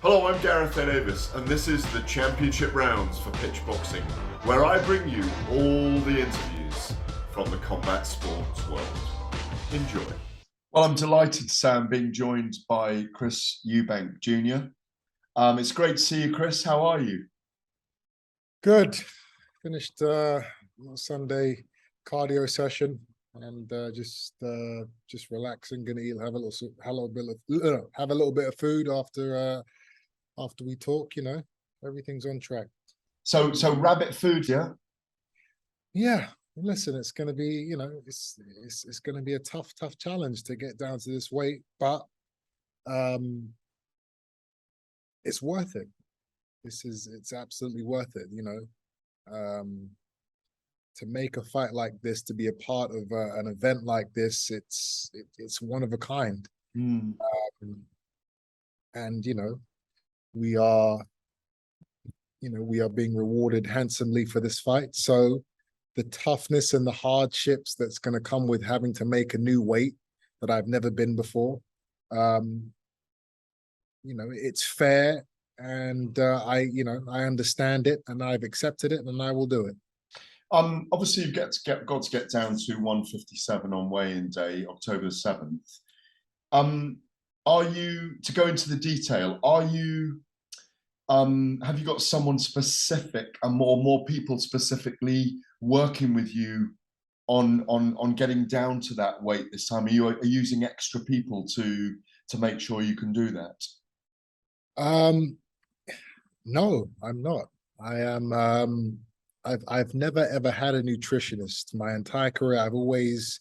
Hello, I'm Gareth A Davies, and this is the Championship Rounds for Pitch Boxing, where I bring you all the interviews from the combat sports world. Enjoy. Well, I'm delighted, Sam, being joined by Chris Eubank Jr. It's great to see you, Chris. How are you? Good. Finished Sunday cardio session and just relaxing. Gonna eat, have a little bit of food after we talk. You know, everything's on track. So rabbit food, yeah. Yeah. Listen, it's gonna be, you know, it's gonna be a tough challenge to get down to this weight, but it's worth it. It's absolutely worth it, you know. To make a fight like this, to be a part of an event like this, it's one of a kind. And you know, we are being rewarded handsomely for this fight. So the toughness and the hardships that's going to come with having to make a new weight that I've never been before, you know, it's fair. And I understand it, and I've accepted it, and I will do it. Obviously, you've got to get down to 157 on weigh-in day, October 7th. Are you, to go into the detail, are you, have you got someone specific and more people specifically working with you on getting down to that weight this time? Are you using extra people to make sure you can do that? No, I'm not. I am. I've never ever had a nutritionist my entire career. I've always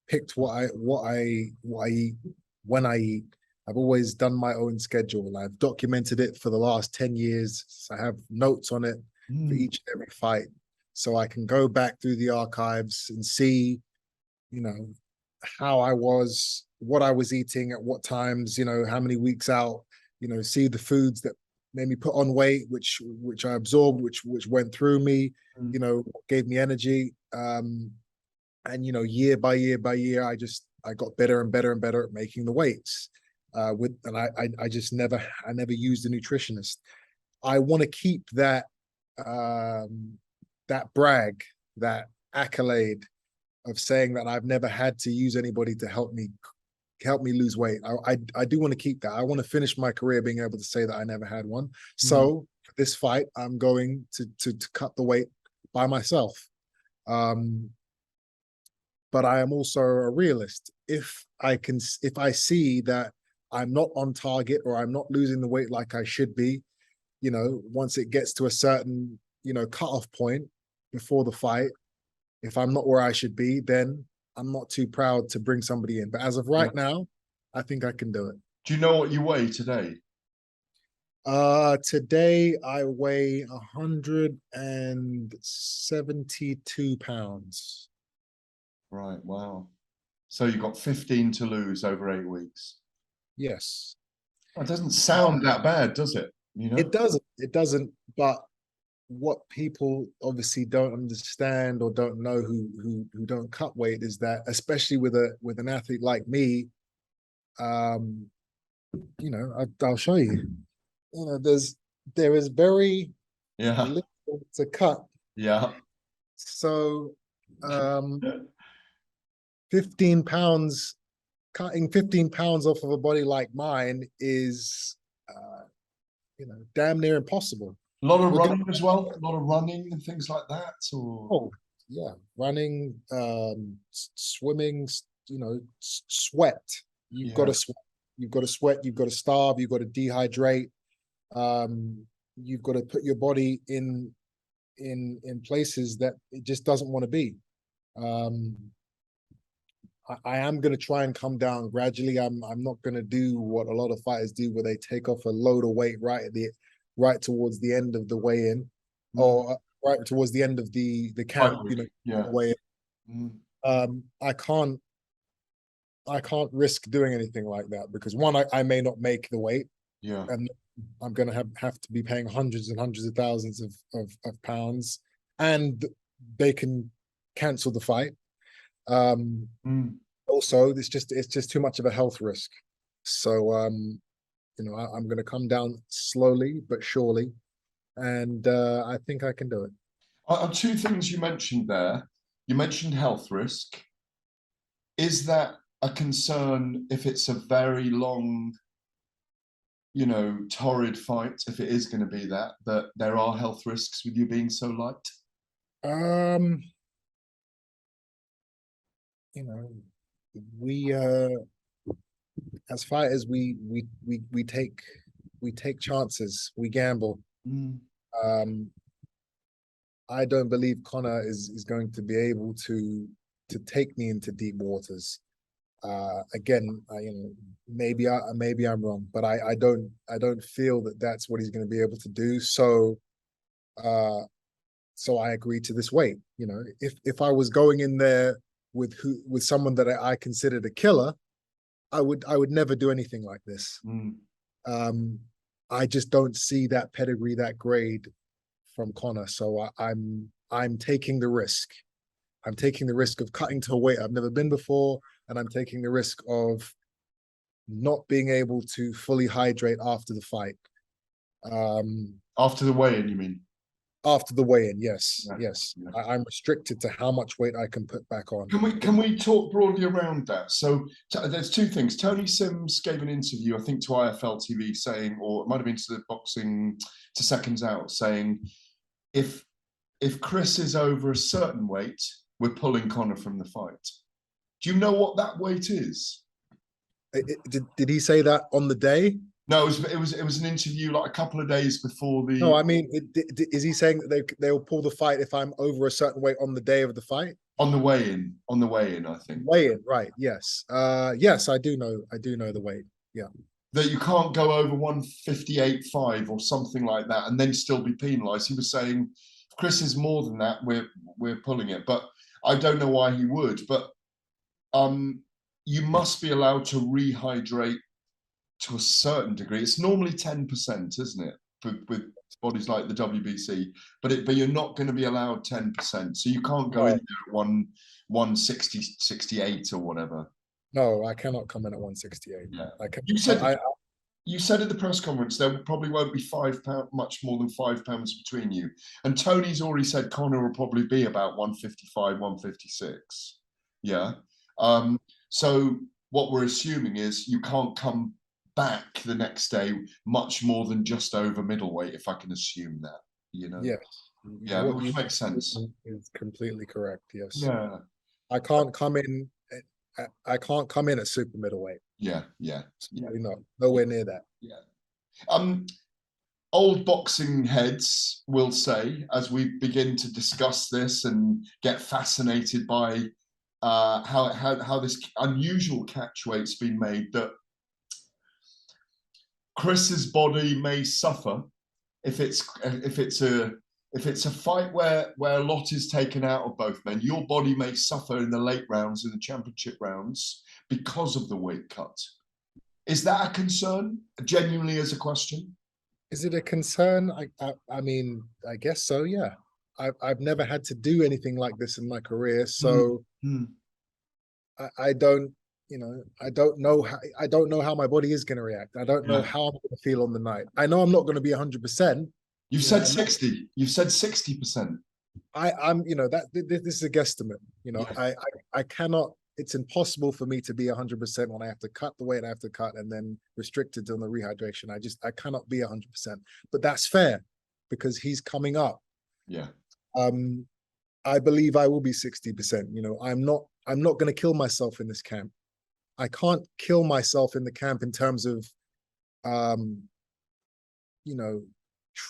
picked what I eat when I eat. I've always done my own schedule. I've documented it for the last 10 years. So I have notes on it for each and every fight, so I can go back through the archives and see, you know, how I was, what I was eating at what times, you know, how many weeks out, you know, see the foods that made me put on weight, which I absorbed, which went through me, you know, gave me energy. And, you know, year by year I got better and better and better at making the weights. I never used a nutritionist. I want to keep that brag, that accolade of saying that I've never had to use anybody to help me lose weight. I do want to keep that. I want to finish my career being able to say that I never had one. So for this fight, I'm going to cut the weight by myself. But I am also a realist. If I see that I'm not on target, or I'm not losing the weight like I should be, you know, once it gets to a certain, you know, cutoff point before the fight, if I'm not where I should be, then I'm not too proud to bring somebody in. But as of right now, I think I can do it. Do you know what you weigh today? Today I weigh 172 pounds. Right, wow. So you've got 15 to lose over 8 weeks. Yes. It doesn't sound that bad, does it? You know? It doesn't, but what people obviously don't understand or don't know, who don't cut weight, is that, especially with an athlete like me, you know, I'll show you. You know, there is very little to cut. Yeah. So 15 pounds, cutting 15 pounds off of a body like mine is you know, damn near impossible. A lot of running as well, a lot of running and things like that. Or oh yeah, running, swimming, you know, sweat. You've got to sweat. You've got to sweat. You've got to starve. You've got to dehydrate. You've got to put your body in places that it just doesn't want to be. I am going to try and come down gradually. I'm not going to do what a lot of fighters do, where they take off a load of weight right towards the end of the weigh-in, or right towards the end of the camp. You know, weigh-in. I can't risk doing anything like that, because one, I may not make the weight. Yeah. And I'm going to have to be paying hundreds and hundreds of thousands of pounds, and they can cancel the fight. Also, it's just too much of a health risk. So I'm going to come down slowly but surely, and I think I can do it. Two things you mentioned there. You mentioned health risk. Is that a concern if it's a very long, torrid fight, if it is going to be that there are health risks with you being so light? You know, we as fighters, we take chances, we gamble. Mm. I don't believe Connor is going to be able to take me into deep waters. Again, maybe I'm wrong, but I don't feel that that's what he's going to be able to do. So I agreed to this weight. If I was going in there with someone that I considered a killer, I would never do anything like this. I just don't see that pedigree, that grade from Connor. So I'm taking the risk. I'm taking the risk of cutting to a weight I've never been before, and I'm taking the risk of not being able to fully hydrate after the fight. After the weigh-in, you mean? After the weigh-in, yes, Yeah, yes. yeah. I'm restricted to how much weight I can put back on. Can we talk broadly around that? So there's two things. Tony Sims gave an interview, I think, to IFL TV saying, or it might have been to the Boxing to Seconds Out, saying if Chris is over a certain weight, we're pulling Connor from the fight. Do you know what that weight is? Did he say that on the day? No, it was an interview like a couple of days before the. No, I mean, is he saying that they will pull the fight if I'm over a certain weight on the day of the fight? On the weigh-in, I think. Weigh-in, right? Yes, yes, I do know the weight. Yeah, that you can't go over 158.5 or something like that and then still be penalised. He was saying, if Chris is more than that, we're pulling it. But I don't know why he would. But you must be allowed to rehydrate to a certain degree. It's normally 10%, isn't it, with bodies like the WBC? But you're not going to be allowed 10%, so you can't go in there at 160, 68 or whatever. No, I cannot come in at 168. Yeah. I can. You said at the press conference there probably won't be much more than £5 between you. And Tony's already said Connor will probably be about 155, 156. Yeah. So what we're assuming is you can't come back the next day much more than just over middleweight, if I can assume that, Yes. Yeah, which makes sense. Is completely correct. Yes. Yeah. I can't come in at super middleweight. Yeah. No, nowhere near that. Yeah. Old boxing heads will say, as we begin to discuss this and get fascinated by how this unusual catch weight's been made, that Chris's body may suffer if it's a fight where a lot is taken out of both men. Your body may suffer in the late rounds, in the championship rounds, because of the weight cut. Is that a concern? Genuinely, as a question? Is it a concern? I mean, I guess so. Yeah. I've never had to do anything like this in my career, so I don't. I don't know how my body is going to react. I don't know how I'm going to feel on the night. I know I'm not going to be 100%. You've said 60. You've said 60%. I'm, that this is a guesstimate. I cannot. It's impossible for me to be 100% when I have to cut the weight I have to cut and then restricted on the rehydration. I cannot be 100%. But that's fair because he's coming up. Yeah. I believe I will be 60%. I'm not going to kill myself in this camp. I can't kill myself in the camp in terms of,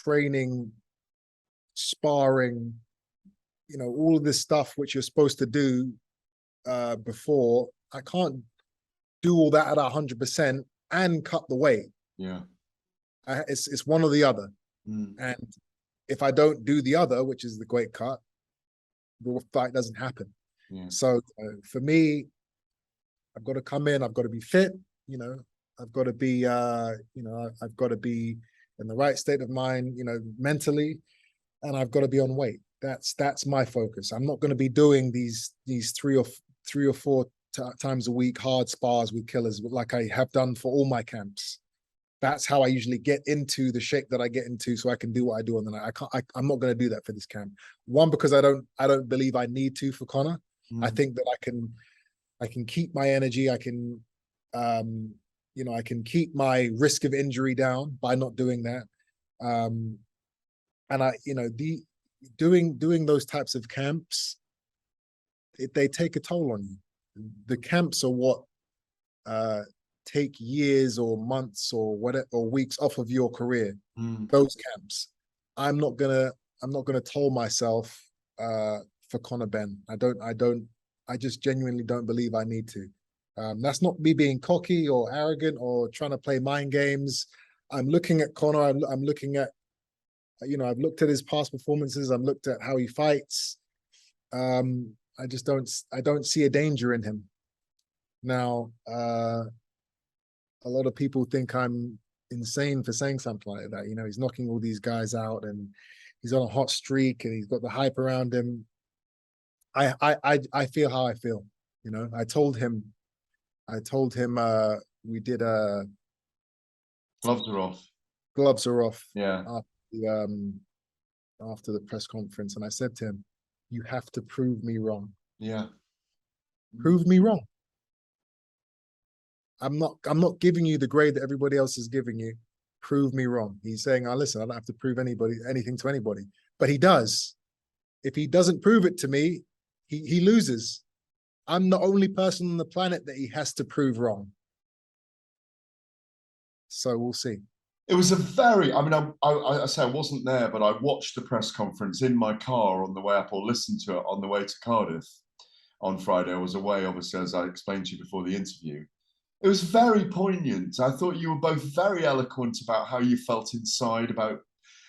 training, sparring, all of this stuff which you're supposed to do before. I can't do all that at 100% and cut the weight. Yeah. It's one or the other. And if I don't do the other, which is the weight cut, the fight doesn't happen. Yeah. So for me, I've got to come in, I've got to be fit, I've got to be, I've got to be in the right state of mind, mentally, and I've got to be on weight. That's my focus. I'm not going to be doing these three or four times a week hard spars with killers like I have done for all my camps. that's how I usually get into the shape that I get into, so I can do what I do on the night. I'm not going to do that for this camp. One, because I don't believe I need to for Connor. I think that I can keep my energy. I can, I can keep my risk of injury down by not doing that. And doing those types of camps, they take a toll on you. The camps are what take years or months or whatever, or weeks off of your career. Those camps, I'm not gonna toll myself for Conor Benn. I just genuinely don't believe I need to. That's not me being cocky or arrogant or trying to play mind games. I'm looking at Conor. I'm looking at, I've looked at his past performances. I've looked at how he fights. I don't see a danger in him. Now, a lot of people think I'm insane for saying something like that. He's knocking all these guys out and he's on a hot streak and he's got the hype around him. I feel how I feel. I told him we did gloves are off. Yeah. After the press conference, and I said to him, you have to prove me wrong. Yeah. Prove me wrong. I'm not giving you the grade that everybody else is giving you. Prove me wrong. He's saying, listen, I don't have to prove anything to anybody. But he does. If he doesn't prove it to me, he loses. I'm the only person on the planet that he has to prove wrong. So we'll see. It was a very, I say I wasn't there, but I watched the press conference in my car on the way up, or listened to it on the way to Cardiff on Friday. I was away, obviously, as I explained to you before the interview. It was very poignant. I thought you were both very eloquent about how you felt inside about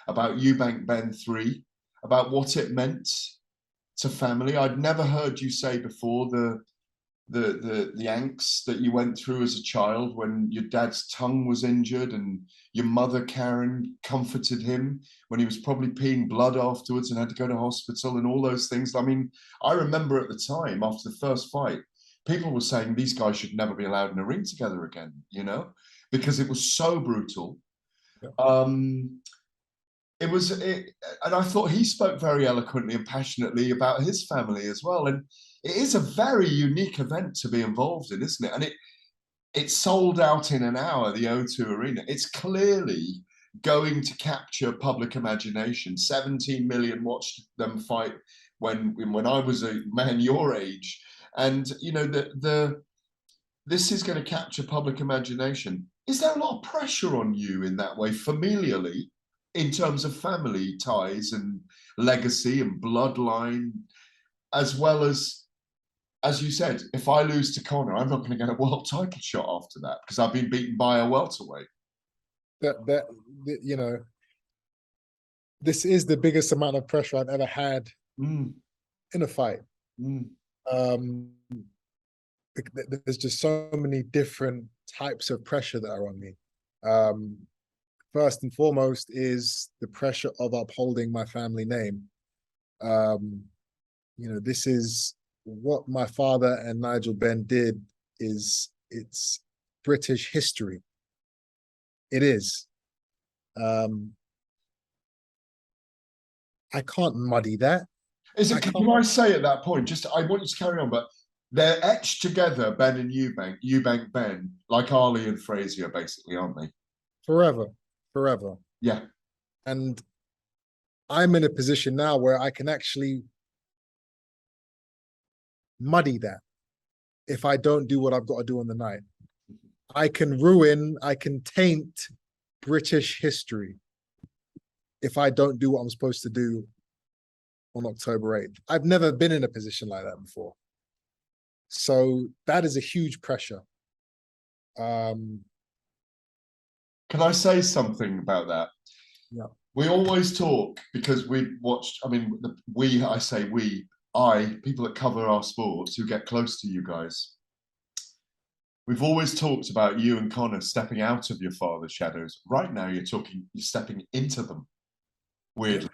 Eubank Ben 3, about what it meant to family. I'd never heard you say before the angst that you went through as a child when your dad's tongue was injured and your mother, Karen, comforted him when he was probably peeing blood afterwards and had to go to hospital and all those things. I remember at the time, after the first fight, people were saying these guys should never be allowed in a ring together again, because it was so brutal. Yeah. And I thought he spoke very eloquently and passionately about his family as well. And it is a very unique event to be involved in, isn't it? And it sold out in an hour, the O2 Arena. It's clearly going to capture public imagination. 17 million watched them fight when I was a man your age. And, this is going to capture public imagination. Is there a lot of pressure on you in that way, familially, in terms of family ties and legacy and bloodline, as well as you said, if I lose to Conor, I'm not going to get a world title shot after that because I've been beaten by a welterweight. This is the biggest amount of pressure I've ever had in a fight. There's just so many different types of pressure that are on me. First and foremost is the pressure of upholding my family name. This is what my father and Nigel Benn did. It's British history. It is. I can't muddy that. Can I say at that point, I want you to carry on, but they're etched together, Ben and Eubank Ben, like Ali and Frazier, basically, aren't they? Forever. Yeah. And I'm in a position now where I can actually muddy that if I don't do what I've got to do on the night. I can taint British history if I don't do what I'm supposed to do on October 8th. I've never been in a position like that before. So that is a huge pressure. Can I say something about that? Yeah. We always talk because we watched, people that cover our sports who get close to you guys. We've always talked about you and Conor stepping out of your father's shadows. Right now, you're stepping into them. Weirdly.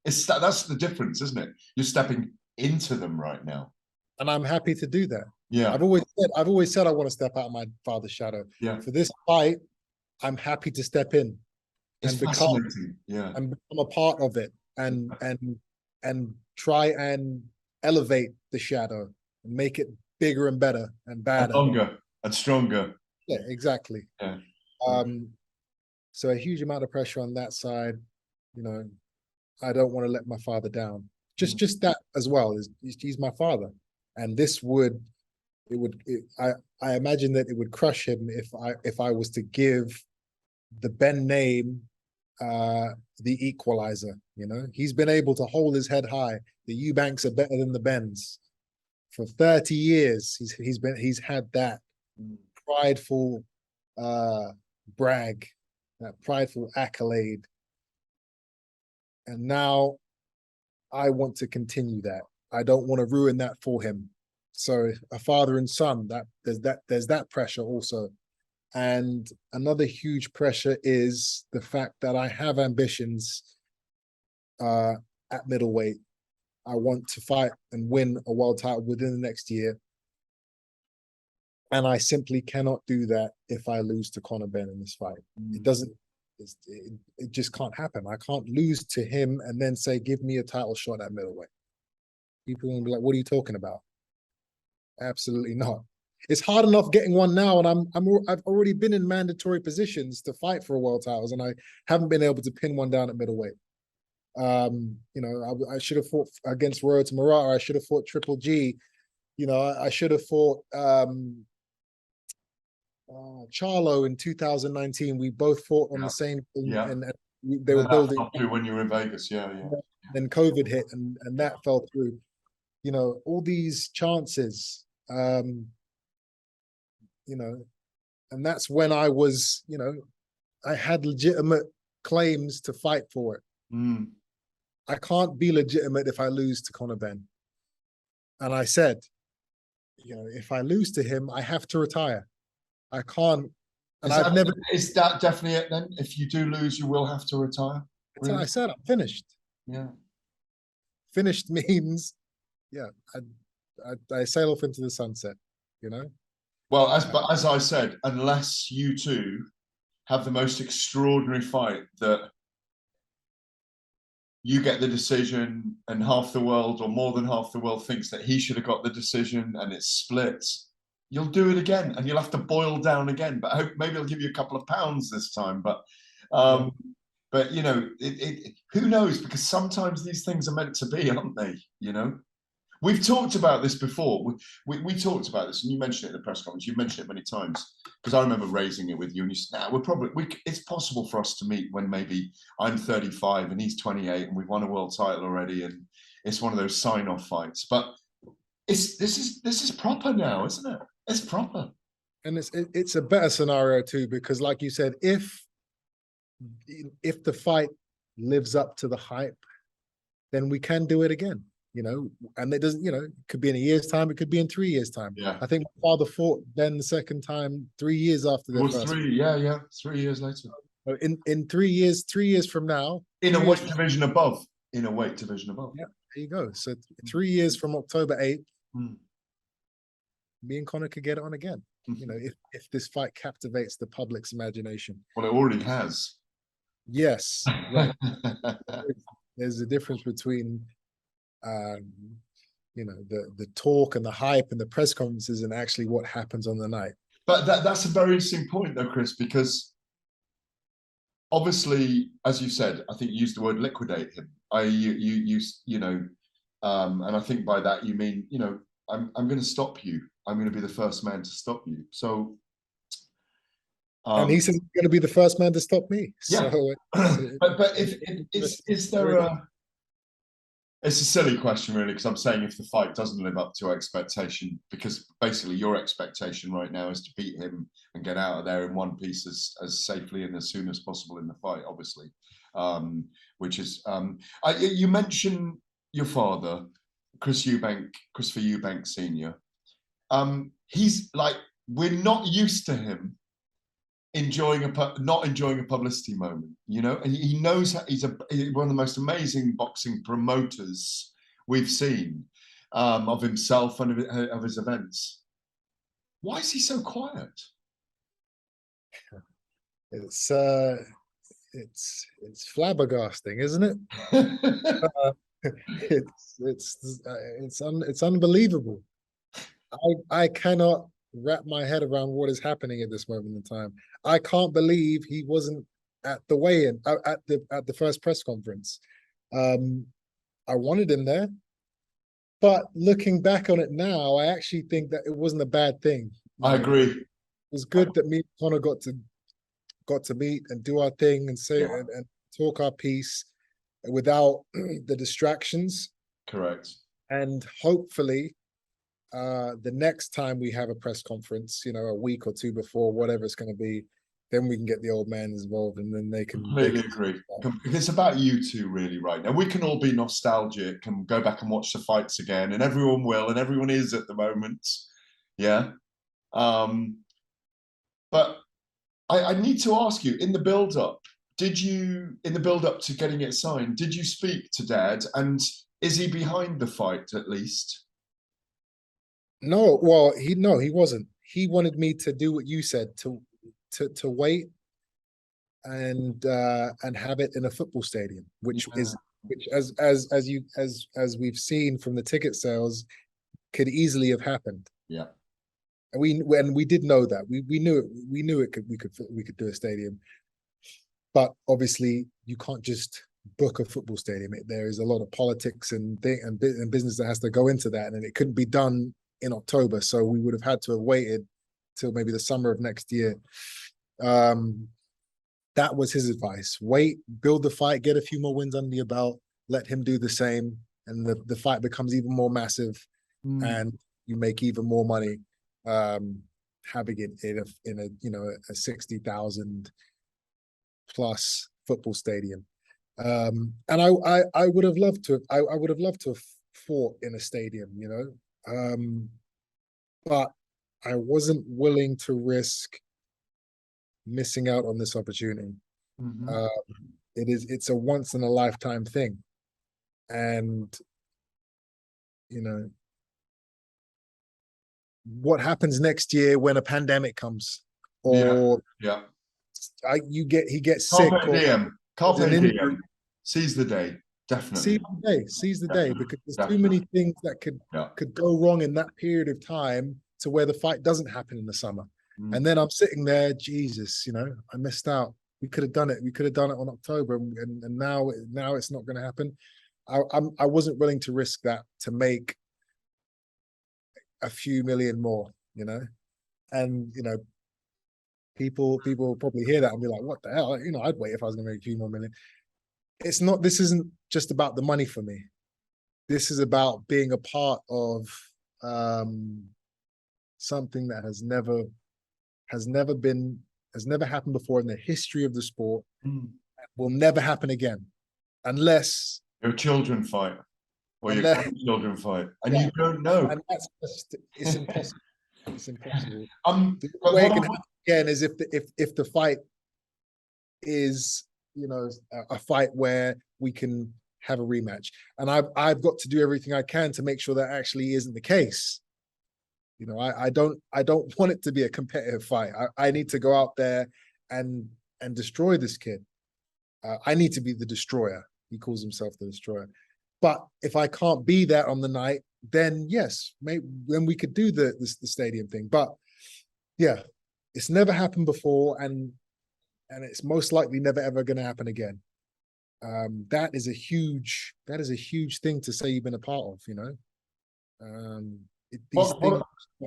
Yeah. That's the difference, isn't it? You're stepping into them right now. And I'm happy to do that. Yeah. I've always said I want to step out of my father's shadow. Yeah. For this fight, I'm happy to step in It's and become fascinating. Yeah. a part of it and try and elevate the shadow and make it bigger and better and And badder. longer and stronger. Yeah, exactly. Yeah. So a huge amount of pressure on that side. You know, I don't want to let my father down. Just that as well is he's my father, and this would I imagine that it would crush him if I was to give the Ben name the equalizer. You know, he's been able to hold his head high. The Eubanks are better than the Bens for 30 years. He's had that prideful brag, that prideful accolade, and now I want to continue that. I don't want to ruin that for him. So a father and son, there's that pressure also. And another huge pressure is the fact that I have ambitions at middleweight. I want to fight and win a world title within the next year. And I simply cannot do that if I lose to Conor Benn in this fight. It just can't happen. I can't lose to him and then say, give me a title shot at middleweight. People will be like, what are you talking about? Absolutely not. It's hard enough getting one now, and I've already been in mandatory positions to fight for a world titles, and I haven't been able to pin one down at middleweight. You know, I should have fought against Royal to Murata. I should have fought Triple G. You know, I should have fought Charlo in 2019. We both fought on the same thing, and they were building. That fell through when you were in Vegas, yeah. Then COVID hit, and that fell through. You know, all these chances. You know, and that's when I was, you know, I had legitimate claims to fight for it. I can't be legitimate if I lose to Conor Benn. And I said, you know, if I lose to him, I have to retire. I can't. And is that definitely it then? If you do lose, you will have to retire? Really? I said, I'm finished. Yeah. Finished means, yeah, I sail off into the sunset, you know? Well, as I said, unless you two have the most extraordinary fight that you get the decision and half the world or more than half the world thinks that he should have got the decision and it's split, you'll do it again and you'll have to boil down again. But I hope maybe I'll give you a couple of pounds this time. But you know, who knows? Because sometimes these things are meant to be, aren't they? You know? We've talked about this before. We talked about this, and you mentioned it in the press conference. You mentioned it many times because I remember raising it with you, and you said, "Nah, it's possible for us to meet when maybe I'm 35 and he's 28, and we've won a world title already, and it's one of those sign-off fights." But this is proper now, isn't it? It's proper, and it's a better scenario too, because like you said, if the fight lives up to the hype, then we can do it again. You know, and it doesn't, you know, it could be in a year's time, it could be in 3 years' time. Yeah. I think my father fought then the second time 3 years after their first. 3 years later. In 3 years, 3 years from now. In a weight division above. In a weight division above. Yeah, there you go. So 3 years from October 8th, me and Conor could get it on again. You know, if this fight captivates the public's imagination. Well, it already has. Yes, right. There's a difference between you know, the talk and the hype and the press conferences and actually what happens on the night. But that's a very interesting point though, Chris, because obviously, as you said, I think you used the word liquidate him. You know, and I think by that you mean, you know, I'm going to stop you. I'm going to be the first man to stop you. So, and he says he's going to be the first man to stop me. Yeah. So, but is there a? It's a silly question, really, because I'm saying if the fight doesn't live up to expectation, because basically your expectation right now is to beat him and get out of there in one piece as safely and as soon as possible in the fight, obviously, which is, you mentioned your father, Christopher Eubank Sr. He's like, we're not used to him not enjoying a publicity moment, you know, and he knows he's one of the most amazing boxing promoters we've seen, of himself and of his events. Why is he so quiet? It's it's flabbergasting, isn't it? It's unbelievable. I cannot wrap my head around what is happening at this moment in time. I can't believe he wasn't at the weigh-in at the first press conference. I wanted him there, but looking back on it now, I actually think that it wasn't a bad thing. I agree. It was good that me and Connor got to meet and do our thing and say and talk our piece without the distractions. Correct. And hopefully the next time we have a press conference, you know, a week or two before, whatever it's going to be, then we can get the old man involved, and then they can completely agree. It's about you two really right now. We can all be nostalgic and go back and watch the fights again, and everyone will, and everyone is at the moment. Yeah. But I need to ask you, in the build-up, in the build-up to getting it signed, did you speak to Dad? And is he behind the fight at least? No, well, he wasn't. He wanted me to do what you said, to wait and have it in a football stadium, which as we've seen from the ticket sales, could easily have happened. Yeah. And we did know that. We knew we could do a stadium. But obviously you can't just book a football stadium. There is a lot of politics and business that has to go into that, and it couldn't be done in October. So we would have had to have waited till maybe the summer of next year. That was his advice. Wait, build the fight, get a few more wins under your belt, let him do the same, and the fight becomes even more massive, and you make even more money having it in a you know a 60,000 plus football stadium. And I would have loved to I would have loved to have fought in a stadium, you know. But I wasn't willing to risk missing out on this opportunity. It's a once in a lifetime thing. And you know, what happens next year when a pandemic comes, or he gets sick, Carpe diem. Seize the day. Definitely. Seize the day, because there's too many things that could go wrong in that period of time to where the fight doesn't happen in the summer. And then I'm sitting there, Jesus, you know, I missed out. We could have done it. We could have done it on October, and now it's not going to happen. I wasn't willing to risk that to make a few million more, you know. And you know, people will probably hear that and be like, what the hell? You know, I'd wait if I was going to make a few more million. It's not. This isn't just about the money for me. This is about being a part of something that has never happened before in the history of the sport. Will never happen again, unless your children fight or your grandchildren fight, and you don't know. And that's just, it's impossible. It's impossible. The way it can happen again is if the fight is, you know, a fight where we can have a rematch, and I've got to do everything I can to make sure that actually isn't the case. You know, I don't want it to be a competitive fight. I need to go out there and destroy this kid. I need to be the destroyer. He calls himself the destroyer. But if I can't be there on the night, then yes, maybe then we could do the stadium thing. But yeah, it's never happened before, and it's most likely never ever going to happen again. That is a huge thing to say you've been a part of, you know. These things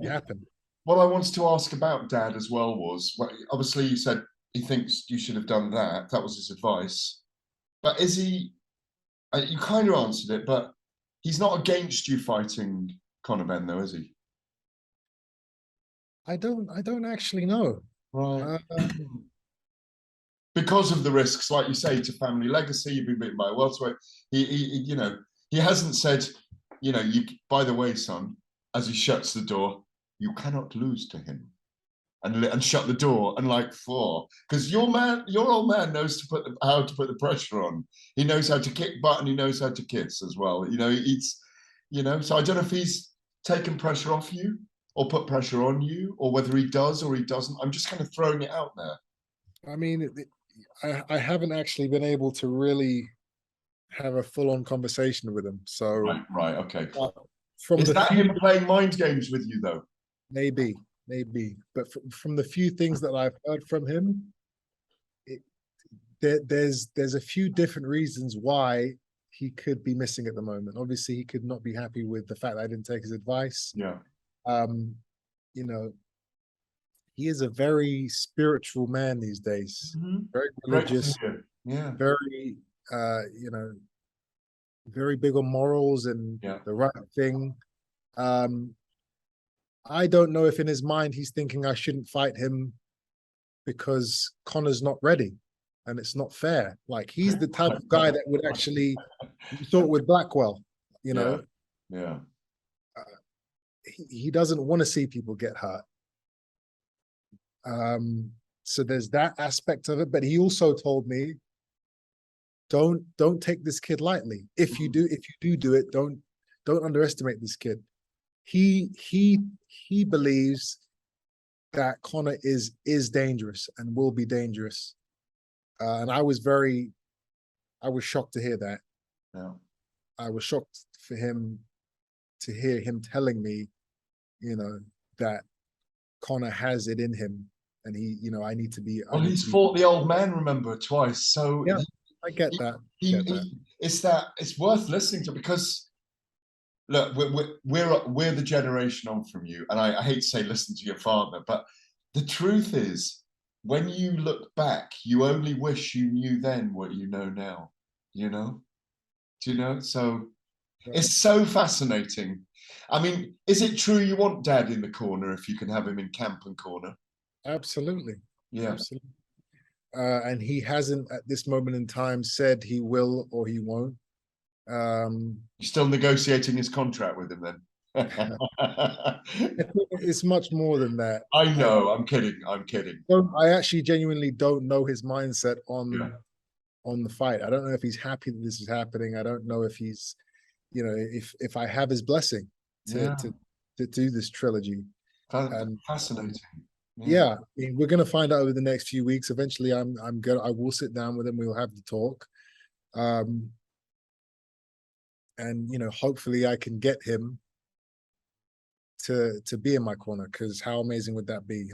happen. What I wanted to ask about Dad as well was, obviously you said he thinks you should have done that. That was his advice. But is he, you kind of answered it, but he's not against you fighting Conor Benn though, is he? I don't actually know. Right. Because of the risks, like you say, to family legacy, you've been beaten by a welterweight. He you know, he hasn't said, you know, by the way, son, as he shuts the door, you cannot lose to him, and shut the door and like because your old man knows how to put the pressure on. He knows how to kick butt and he knows how to kiss as well. You know, so I don't know if he's taken pressure off you or put pressure on you, or whether he does or he doesn't. I'm just kind of throwing it out there. I mean, I haven't actually been able to really have a full-on conversation with him. So Right, okay. uh, from Is the that few, him playing mind games with you though? maybe, but from the few things that I've heard from him, it, there's a few different reasons why he could be missing at the moment. Obviously, he could not be happy with the fact that I didn't take his advice. Yeah. Um, you know, he is a very spiritual man these days, Mhm. very Great to religious, hear. Yeah, very very big on morals and yeah. the right thing. Um, I don't know if in his mind he's thinking I shouldn't fight him because Connor's not ready and it's not fair. Like he's the type of guy that would actually, you saw it with Blackwell, you Yeah, know, yeah. he doesn't want to see people get hurt. So there's that aspect of it, but he also told me, don't take this kid lightly. If you do it, don't underestimate this kid. He believes that Connor is dangerous and will be dangerous. And I was shocked to hear that. Yeah. I was shocked for him to hear him telling me, that Connor has it in him, and I need to be. I Well, need he's to be. fought the old man, remember, twice. So Yeah, I get that. Get that. it's worth listening to because look, we're the generation on from you, and I hate to say listen to your father, but the truth is, when you look back, you only wish you knew then what you know now. You know, do you know? So Yeah, it's so fascinating. I mean, is it true you want Dad in the corner if you can have him in camp and corner? absolutely, Yeah. absolutely. And he hasn't at this moment in time said he will or he won't. Um, You're still negotiating his contract with him then? it's much more than that. I I know, I'm kidding. I'm kidding. don't. I actually genuinely don't know his mindset Yeah. on the fight. I don't know if he's happy that this is happening. I don't know if he's, if I have his blessing to Yeah. to to do this trilogy. Fa- And Fascinating. Yeah. yeah, I mean, we're gonna find out over the next few weeks. Eventually, I will sit down with him. We'll have the talk. Um, and hopefully I can get him to be in my corner, because how amazing would that be?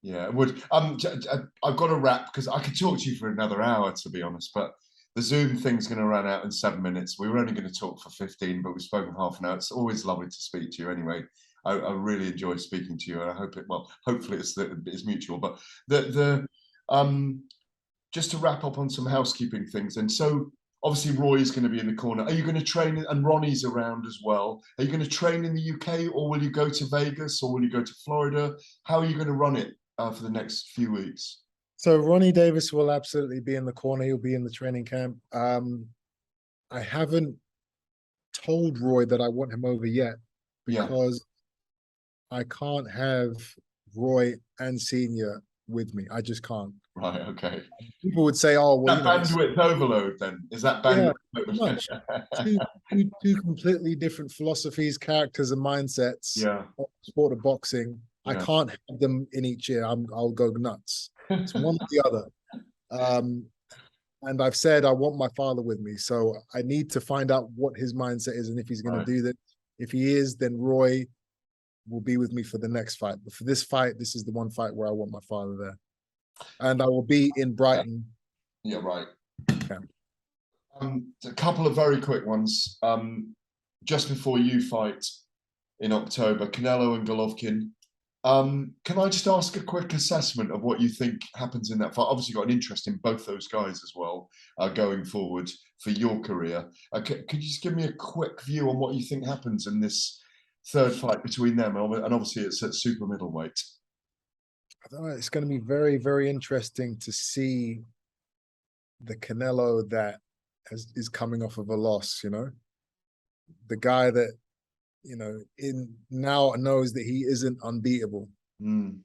Yeah, it would. I've got to wrap because I could talk to you for another hour, to be honest. But the Zoom thing's going to run out in 7 minutes. We were only going to talk for 15, but we've spoken half an hour. It's always lovely to speak to you. Anyway, I really enjoy speaking to you, and I hope it. Well, hopefully it's mutual. But the just to wrap up on some housekeeping things. And so obviously Roy's going to be in the corner. Are you going to train? And Ronnie's around as well. Are you going to train in the UK, or will you go to Vegas, or will you go to Florida? How are you going to run it for the next few weeks? So Ronnie Davis will absolutely be in the corner. He'll be in the training camp. I haven't told Roy that I want him over yet, Yeah, because I can't have Roy and Senior with me. I just can't. right, okay. People would say, "Oh, well, That bandwidth overload then? Is that yeah, bandwidth pretty overload? much two completely different philosophies, characters, and mindsets Yeah, of the sport of boxing. I yeah. can't have them in each year. I'll go nuts. It's one or the other." Um, and I've said I want my father with me, so I need to find out what his mindset is and if he's going to Right. do that. If he is, then Roy will be with me for the next fight. But for this fight, this is the one fight where I want my father there, and I will be in Brighton. Yeah, right. Yeah. A couple of very quick ones. Just before you fight in October, Canelo and Golovkin. Can I just ask a quick assessment of what you think happens in that fight? Obviously, you've got an interest in both those guys as well, going forward for your career. Could you just give me a quick view on what you think happens in this third fight between them? And obviously, it's at super middleweight. I don't know. It's going to be very, very interesting to see the Canelo that is coming off of a loss. The guy that in now knows that he isn't unbeatable, Mm,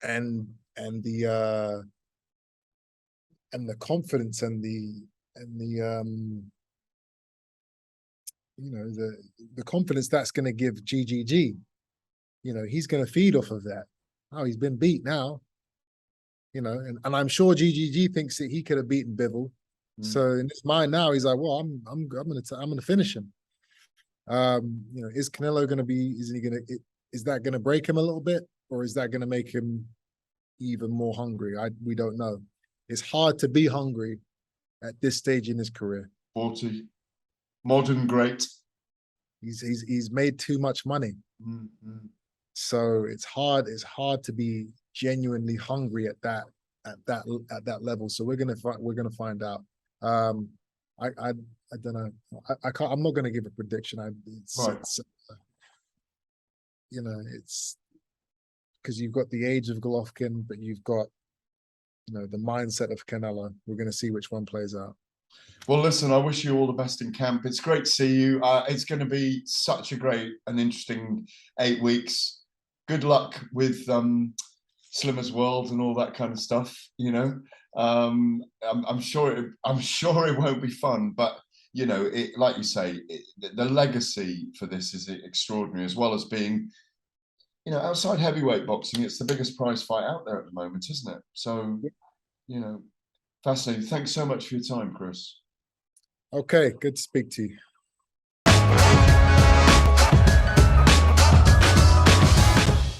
and and the uh and the confidence and the the confidence that's going to give GGG. He's going to feed off of that. Oh, he's been beat now. you know, and I'm sure GGG thinks that he could have beaten Bivol. So in his mind now, he's like, well, I'm gonna finish him. You know, is Canelo gonna be? Is that gonna break him a little bit, or is that gonna make him even more hungry? We don't know. It's hard to be hungry at this stage in his career. 40, modern great. He's made too much money, so it's hard to be genuinely hungry at that level. So we're gonna find out. I don't know. I can't. I'm not gonna give a prediction. It's you know, it's because you've got the age of Golovkin, but you've got, you know, the mindset of Canelo. We're gonna see which one plays out. Well, listen, I wish you all the best in camp. It's great to see you. It's going to be such a great and interesting 8 weeks. Good luck with Slimmer's World and all that kind of stuff. You know, I'm sure it won't be fun, but you know, like you say, the legacy for this is extraordinary, as well as being, you know, outside heavyweight boxing, it's the biggest prize fight out there at the moment, isn't it? So, you know, fascinating. Thanks so much for your time, Chris. Okay, good to speak to you.